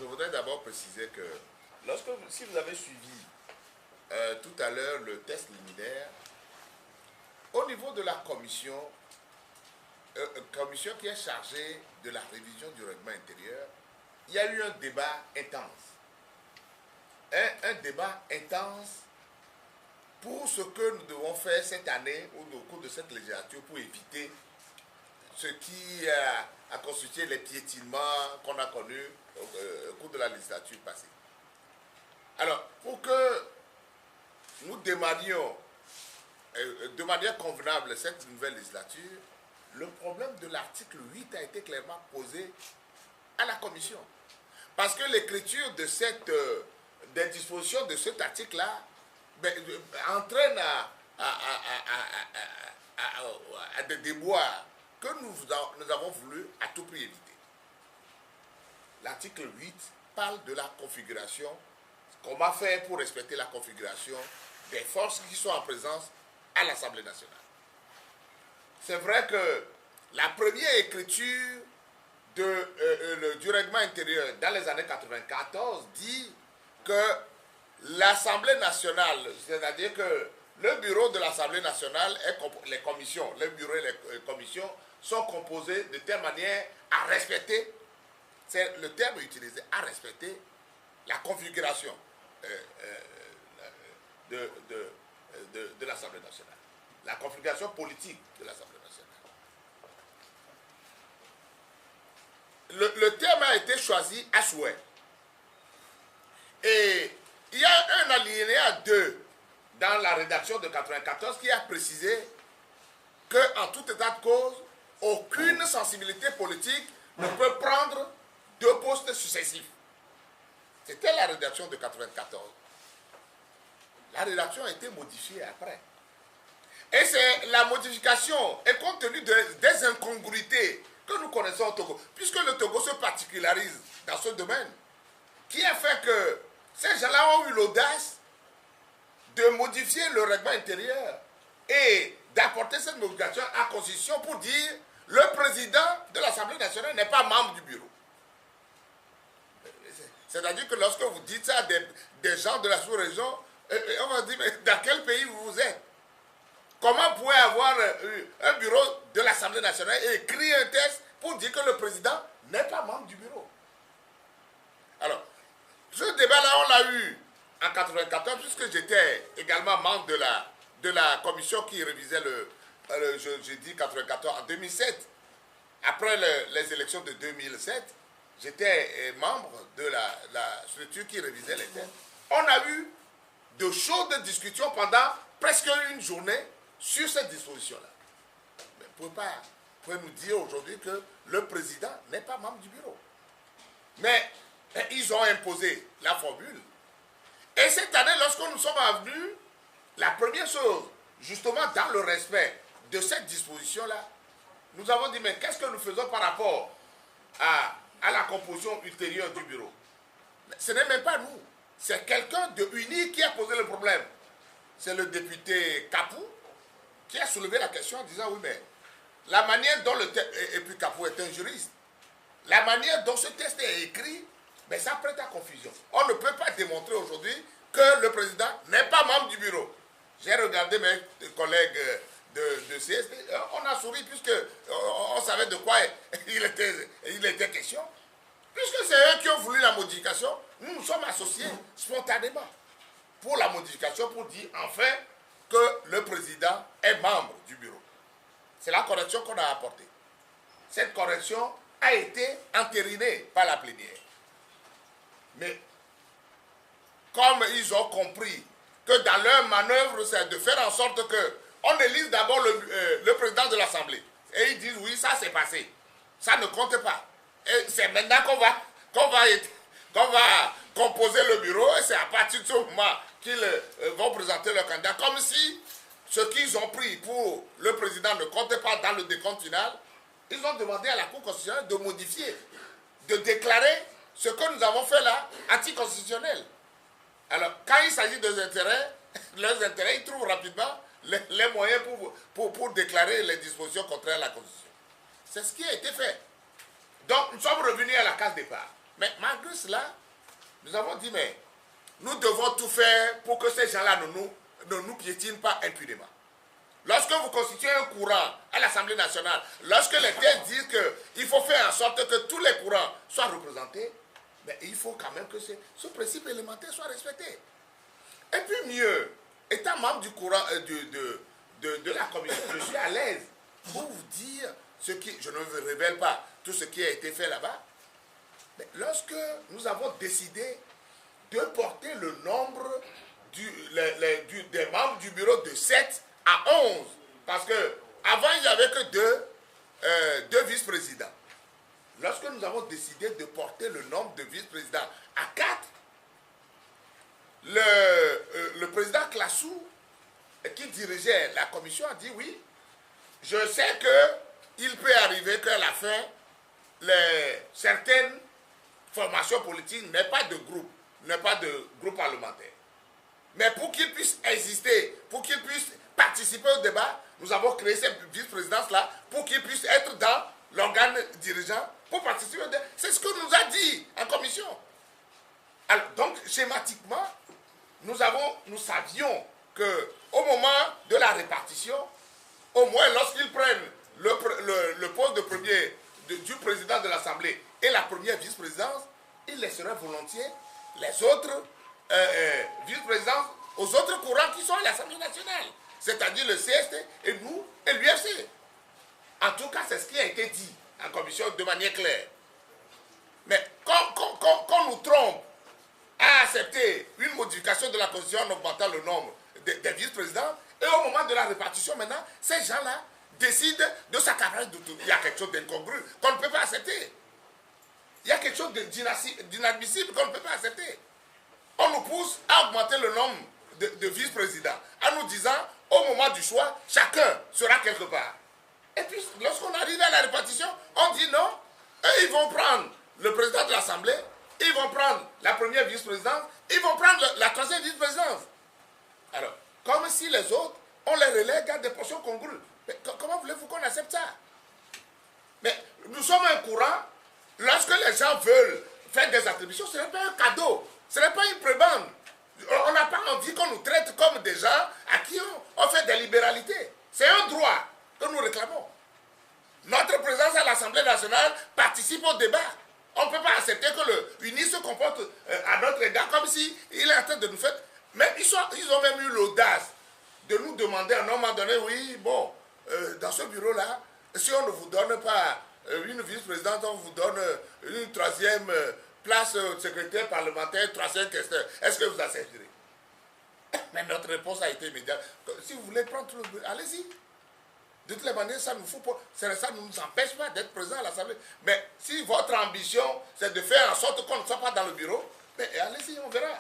je voudrais d'abord préciser que si vous avez suivi tout à l'heure le test liminaire, au niveau de la commission qui est chargée de la révision du règlement intérieur, il y a eu un débat intense. Un débat intense pour ce que nous devons faire cette année ou au cours de cette législature pour éviter ce qui a constitué les piétinements qu'on a connus au cours de la législature passée. Alors, pour que nous démarrions de manière convenable cette nouvelle législature, le problème de l'article 8 a été clairement posé à la commission. Parce que l'écriture de des dispositions de cet article-là entraîne à des déboires que nous avons voulu à tout prix éviter. L'article 8 parle de la configuration, comment faire pour respecter la configuration des forces qui sont en présence à l'Assemblée nationale. C'est vrai que la première écriture du règlement intérieur dans les années 94 dit que l'Assemblée nationale, c'est-à-dire que le bureau de l'Assemblée nationale, les commissions, le bureau et les commissions sont composés de telle manière à respecter, c'est le terme utilisé, à respecter la configuration de l'Assemblée nationale, la configuration politique de l'Assemblée nationale. Le terme a été choisi à souhait. Et il y a un alinéa 2 dans la rédaction de 94 qui a précisé qu'en tout état de cause, aucune sensibilité politique ne peut prendre 2 postes successifs. C'était la rédaction de 94. La rédaction a été modifiée après. Et c'est la modification est compte tenu des incongruités que nous connaissons au Togo, puisque le Togo se particularise dans ce domaine, qui a fait que ces gens-là ont eu l'audace de modifier le règlement intérieur et d'apporter cette modification à la Constitution pour dire le président de l'Assemblée nationale n'est pas membre du bureau. C'est-à-dire que lorsque vous dites ça à des gens de la sous-région, on va dire, mais dans quel pays vous êtes? Comment vous pouvez avoir un bureau de l'Assemblée nationale et écrire un texte pour dire que le président n'est pas membre du bureau? Alors, ce débat-là, on l'a eu en 1994, puisque j'étais également membre de la commission qui révisait j'ai dit 1994, en 2007. Après les élections de 2007, j'étais membre de la structure qui révisait les textes. On a eu de chaudes discussions pendant presque une journée sur cette disposition-là. Mais vous pouvez nous dire aujourd'hui que le président n'est pas membre du bureau. Mais ils ont imposé la formule. Et cette année, lorsque nous sommes venus, la première chose, justement dans le respect de cette disposition-là, nous avons dit, mais qu'est-ce que nous faisons par rapport à la composition ultérieure du bureau? Mais ce n'est même pas nous. C'est quelqu'un de unique qui a posé le problème. C'est le député Kapou qui a soulevé la question en disant, oui, mais la manière dont le texte, et puis Kapou est un juriste, la manière dont ce texte est écrit, mais ça prête à confusion. On ne peut pas démontrer aujourd'hui que le président n'est pas membre du bureau. J'ai regardé mes collègues de CSD, on a souri puisque on savait de quoi il était question. Puisque c'est eux qui ont voulu la modification, nous nous sommes associés spontanément pour la modification, pour dire enfin que le président est membre du bureau. C'est la correction qu'on a apportée. Cette correction a été entérinée par la plénière. Mais comme ils ont compris que dans leur manœuvre, c'est de faire en sorte qu'on élise d'abord le président de l'Assemblée. Et ils disent, oui, ça s'est passé. Ça ne compte pas. Et c'est maintenant qu'on va composer le bureau, et c'est à partir de ce moment qu'ils vont présenter leur candidat. Comme si ce qu'ils ont pris pour le président ne comptait pas dans le décompte final. Ils ont demandé à la Cour constitutionnelle de modifier, de déclarer ce que nous avons fait là, anticonstitutionnel. Alors, quand il s'agit des intérêts, leurs intérêts, ils trouvent rapidement les moyens pour déclarer les dispositions contraires à la Constitution. C'est ce qui a été fait. Donc, nous sommes revenus à la case départ. Mais malgré cela, nous avons dit, mais nous devons tout faire pour que ces gens-là ne nous piétinent pas impunément. Lorsque vous constituez un courant à l'Assemblée nationale, lorsque les textes disent qu'il faut faire en sorte que tous les courants soient représentés, mais il faut quand même que ce principe élémentaire soit respecté. Et puis mieux, étant membre du courant de la commission, je suis à l'aise pour vous dire ce qui, je ne vous révèle pas tout ce qui a été fait là-bas, mais lorsque nous avons décidé de porter le nombre des membres du bureau de 7 à 11, parce qu'avant il n'y avait que deux vice-présidents. Lorsque nous avons décidé de porter le nombre de vice-présidents à 4, le président Classou, qui dirigeait la commission, a dit oui, je sais qu'il peut arriver qu'à la fin, certaines formations politiques n'aient pas de groupe parlementaire. Mais pour qu'ils puissent exister, pour qu'ils puissent participer au débat, nous avons créé cette vice-présidence-là pour qu'ils puissent être dans l'organe dirigeant pour participer au débat. C'est ce que nous a dit en commission. Alors, donc, schématiquement, nous savions qu'au moment de la répartition, au moins lorsqu'ils prennent le poste du président de l'Assemblée et la première vice-présidence, ils laisseraient volontiers les autres vice-présidences aux autres courants qui sont à l'Assemblée nationale, c'est-à-dire le CST et nous et l'UFC. En tout cas, c'est ce qui a été dit en commission de manière claire. Mais quand nous trompe à accepter une modification de la Constitution en augmentant le nombre des vice-présidents, et au moment de la répartition maintenant, ces gens-là décident de s'accaparer de tout. Il y a quelque chose d'incongru qu'on ne peut pas accepter. Il y a quelque chose d'inadmissible qu'on ne peut pas accepter. On nous pousse à augmenter le nombre de vice-présidents, en nous disant, au moment du choix, chacun sera quelque part. Et puis, lorsqu'on arrive à la répartition, on dit non, eux, ils vont prendre le président de l'Assemblée, ils vont prendre la première vice-présidence, ils vont prendre la troisième vice-présidence. Alors, comme si les autres, on les relègue à des portions congrues. Mais comment voulez-vous qu'on accepte ça? Mais nous sommes un courant, lorsque les gens veulent faire des attributions, ce n'est pas un cadeau, ce n'est pas une prébende. On n'a pas envie qu'on nous traite comme des gens à qui on fait des libéralités. C'est un droit que nous réclamons. Notre présence à l'Assemblée nationale participe au débat. On ne peut pas accepter que le UNI se comporte à notre égard comme s'il est en train de nous faire... Mais ils ont même eu l'audace de nous demander à un moment donné, oui, bon, dans ce bureau-là, si on ne vous donne pas une vice-présidente, on vous donne une troisième place secrétaire parlementaire, troisième questeur. Est-ce que vous accepterez? Mais notre réponse a été immédiate. Si vous voulez prendre tout le bureau, allez-y. De toutes les manières, ça ne nous empêche pas d'être présents à l'Assemblée. Mais si votre ambition, c'est de faire en sorte qu'on ne soit pas dans le bureau, allez-y, on verra.